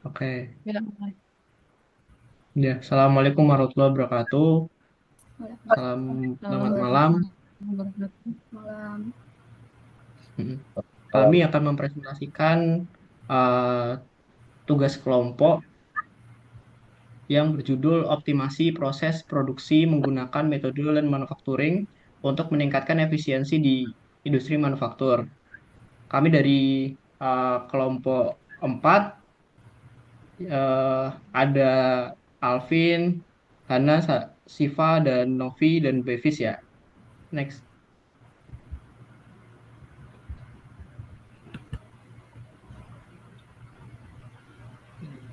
Oke, Ya, ya. Assalamualaikum warahmatullahi wabarakatuh. Salam selamat malam. Assalamualaikum warahmatullahi Malam. Mm. Kami akan mempresentasikan uh, tugas kelompok yang berjudul Optimasi Proses Produksi Menggunakan Metode Lean Manufacturing untuk meningkatkan efisiensi di industri manufaktur. Kami dari kelompok 4, ada Alvin, Hana, Siva, dan Novi, dan Bevis ya. Next.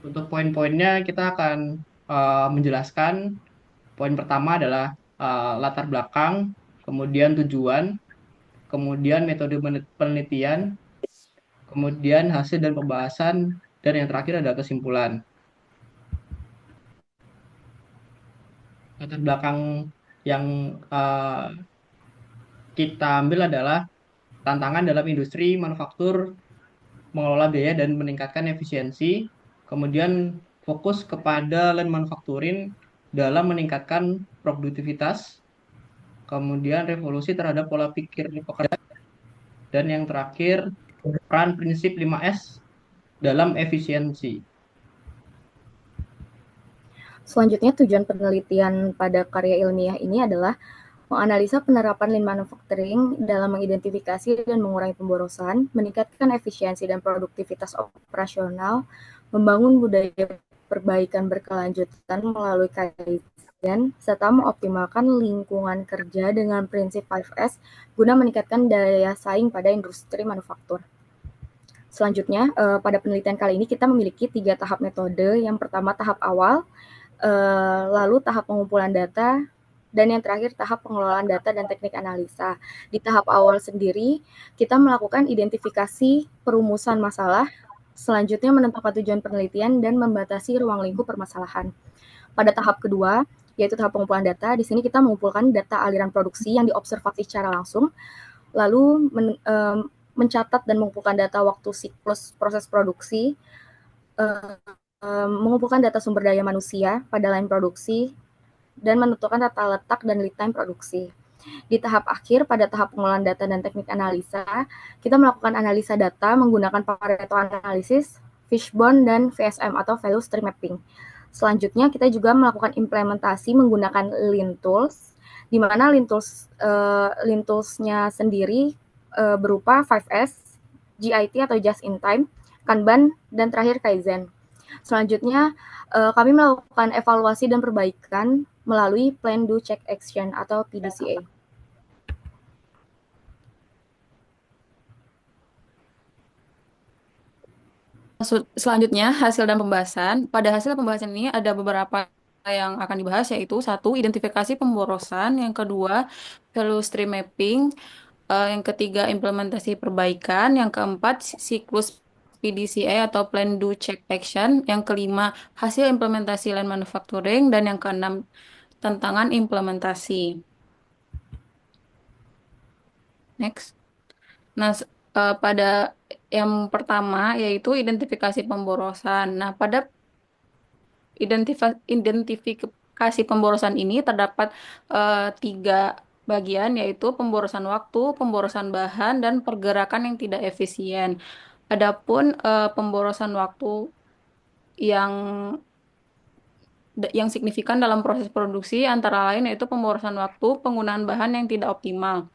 Untuk poin-poinnya kita akan menjelaskan. Poin pertama adalah latar belakang, kemudian tujuan, kemudian metode penelitian, kemudian hasil dan pembahasan, dan yang terakhir adalah kesimpulan. Latar belakang yang uh, kita ambil adalah tantangan dalam industri manufaktur, mengelola biaya dan meningkatkan efisiensi, kemudian fokus kepada lean manufacturing dalam meningkatkan produktivitas, kemudian revolusi terhadap pola pikir pekerja, dan yang terakhir peran prinsip 5S dalam efisiensi. Selanjutnya, tujuan penelitian pada karya ilmiah ini adalah menganalisa penerapan Lean Manufacturing dalam mengidentifikasi dan mengurangi pemborosan, meningkatkan efisiensi dan produktivitas operasional, membangun budaya perbaikan berkelanjutan melalui Kaizen, serta mengoptimalkan lingkungan kerja dengan prinsip 5S guna meningkatkan daya saing pada industri manufaktur. Selanjutnya, pada penelitian kali ini kita memiliki 3 tahap metode. Yang pertama tahap awal, lalu tahap pengumpulan data, dan yang terakhir tahap pengelolaan data dan teknik analisa. Di tahap awal sendiri, kita melakukan identifikasi perumusan masalah, selanjutnya menentukan tujuan penelitian dan membatasi ruang lingkup permasalahan. Pada tahap kedua, yaitu tahap pengumpulan data, di sini kita mengumpulkan data aliran produksi yang diobservasi secara langsung, lalu mencatat dan mengumpulkan data waktu siklus proses produksi, mengumpulkan data sumber daya manusia pada line produksi, dan menentukan tata letak dan lead time produksi. Di tahap akhir, pada tahap pengolahan data dan teknik analisa, kita melakukan analisa data menggunakan Pareto Analysis, Fishbone, dan VSM atau Value Stream Mapping. Selanjutnya, kita juga melakukan implementasi menggunakan Lean Tools, di mana Lean Tools-nya sendiri berupa 5S, GIT atau Just in Time, Kanban, dan terakhir Kaizen. Selanjutnya, kami melakukan evaluasi dan perbaikan melalui Plan, Do, Check, Action atau PDCA. Selanjutnya, hasil dan pembahasan. Pada hasil pembahasan ini ada beberapa yang akan dibahas, yaitu satu, identifikasi pemborosan, yang kedua, value stream mapping, yang ketiga, implementasi perbaikan, yang keempat, siklus PDCA atau Plan Do Check Action, yang kelima, hasil implementasi land manufacturing, dan yang keenam, tantangan implementasi. Next. Nah, pada yang pertama yaitu identifikasi pemborosan. Nah, pada identifikasi pemborosan ini terdapat tiga bagian, yaitu pemborosan waktu, pemborosan bahan, dan pergerakan yang tidak efisien. Adapun pemborosan waktu yang yang signifikan dalam proses produksi antara lain yaitu pemborosan waktu, penggunaan bahan yang tidak optimal.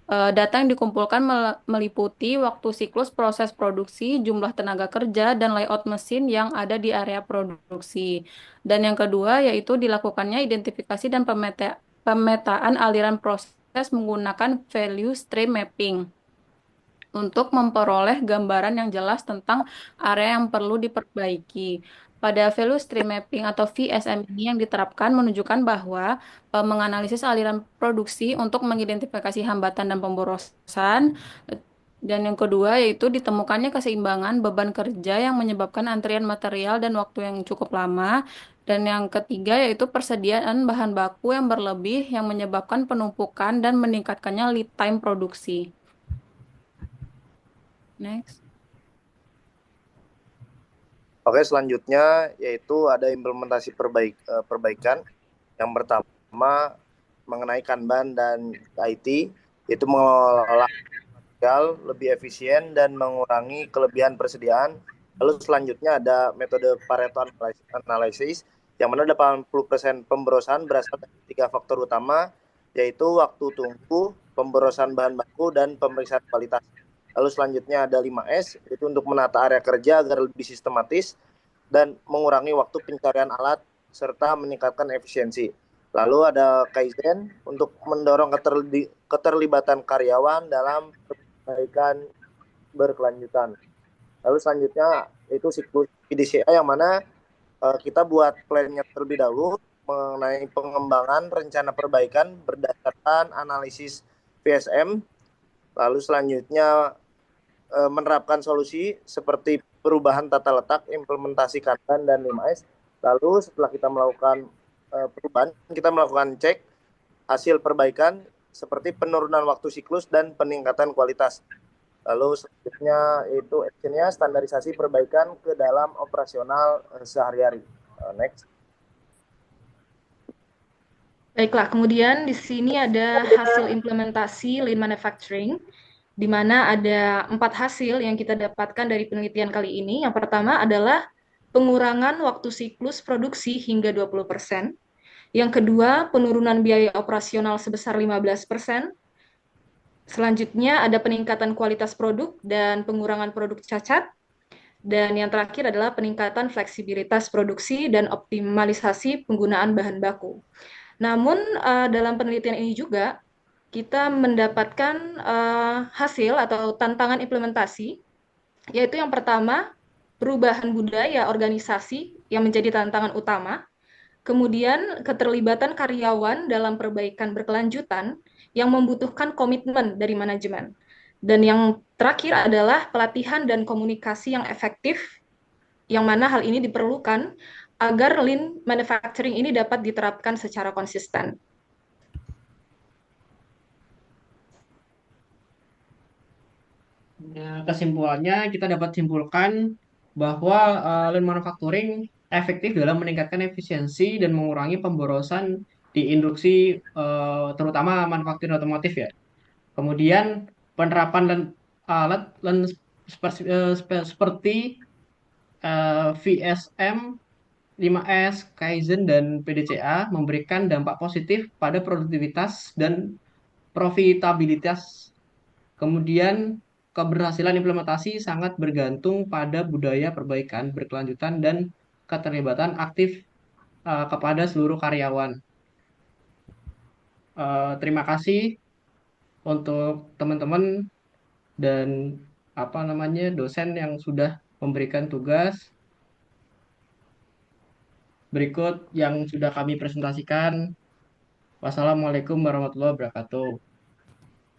Data yang dikumpulkan meliputi waktu siklus proses produksi, jumlah tenaga kerja, dan layout mesin yang ada di area produksi. Dan yang kedua yaitu dilakukannya identifikasi dan pemetaan aliran proses menggunakan value stream mapping untuk memperoleh gambaran yang jelas tentang area yang perlu diperbaiki. Pada value stream mapping atau VSM ini yang diterapkan menunjukkan bahwa menganalisis aliran produksi untuk mengidentifikasi hambatan dan pemborosan. Dan yang kedua yaitu ditemukannya keseimbangan beban kerja yang menyebabkan antrian material dan waktu yang cukup lama. Dan yang ketiga yaitu persediaan bahan baku yang berlebih yang menyebabkan penumpukan dan meningkatkannya lead time produksi. Next. Oke, selanjutnya yaitu ada implementasi perbaikan. Yang pertama mengenai Kanban dan IT, itu mengelola material lebih efisien dan mengurangi kelebihan persediaan. Lalu selanjutnya ada metode Pareto Analysis, yang mana 80% pemborosan berasal dari 3 faktor utama, yaitu waktu tunggu, pemborosan bahan baku, dan pemeriksaan kualitas. Lalu selanjutnya ada 5S, itu untuk menata area kerja agar lebih sistematis dan mengurangi waktu pencarian alat serta meningkatkan efisiensi. Lalu ada Kaizen untuk mendorong keterlibatan karyawan dalam perbaikan berkelanjutan. Lalu selanjutnya itu siklus PDCA, yang mana kita buat plannya terlebih dahulu mengenai pengembangan rencana perbaikan berdasarkan analisis PSM. Lalu selanjutnya menerapkan solusi seperti perubahan tata letak, implementasi Kanban dan 5S. Lalu setelah kita melakukan perubahan, kita melakukan cek hasil perbaikan seperti penurunan waktu siklus dan peningkatan kualitas. Lalu selanjutnya itu actionnya standarisasi perbaikan ke dalam operasional sehari-hari. Next. Baiklah, kemudian di sini ada hasil implementasi Lean Manufacturing, di mana ada 4 hasil yang kita dapatkan dari penelitian kali ini. Yang pertama adalah pengurangan waktu siklus produksi hingga 20%. Yang kedua, penurunan biaya operasional sebesar 15%. Selanjutnya ada peningkatan kualitas produk dan pengurangan produk cacat. Dan yang terakhir adalah peningkatan fleksibilitas produksi dan optimalisasi penggunaan bahan baku. Namun dalam penelitian ini juga kita mendapatkan hasil atau tantangan implementasi, yaitu yang pertama, perubahan budaya organisasi yang menjadi tantangan utama. Kemudian keterlibatan karyawan dalam perbaikan berkelanjutan yang membutuhkan komitmen dari manajemen. Dan yang terakhir adalah pelatihan dan komunikasi yang efektif, yang mana hal ini diperlukan agar lean manufacturing ini dapat diterapkan secara konsisten. Kesimpulannya kita dapat simpulkan bahwa lean manufacturing efektif dalam meningkatkan efisiensi dan mengurangi pemborosan di industri terutama manufaktur otomotif ya. Kemudian penerapan alat seperti VSM, 5S, Kaizen, dan PDCA memberikan dampak positif pada produktivitas dan profitabilitas. Kemudian keberhasilan implementasi sangat bergantung pada budaya perbaikan berkelanjutan dan keterlibatan aktif kepada seluruh karyawan. Terima kasih untuk teman-teman dan dosen yang sudah memberikan tugas. Berikut yang sudah kami presentasikan. Wassalamualaikum warahmatullahi wabarakatuh.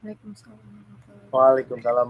Waalaikumsalam. Waalaikumsalam.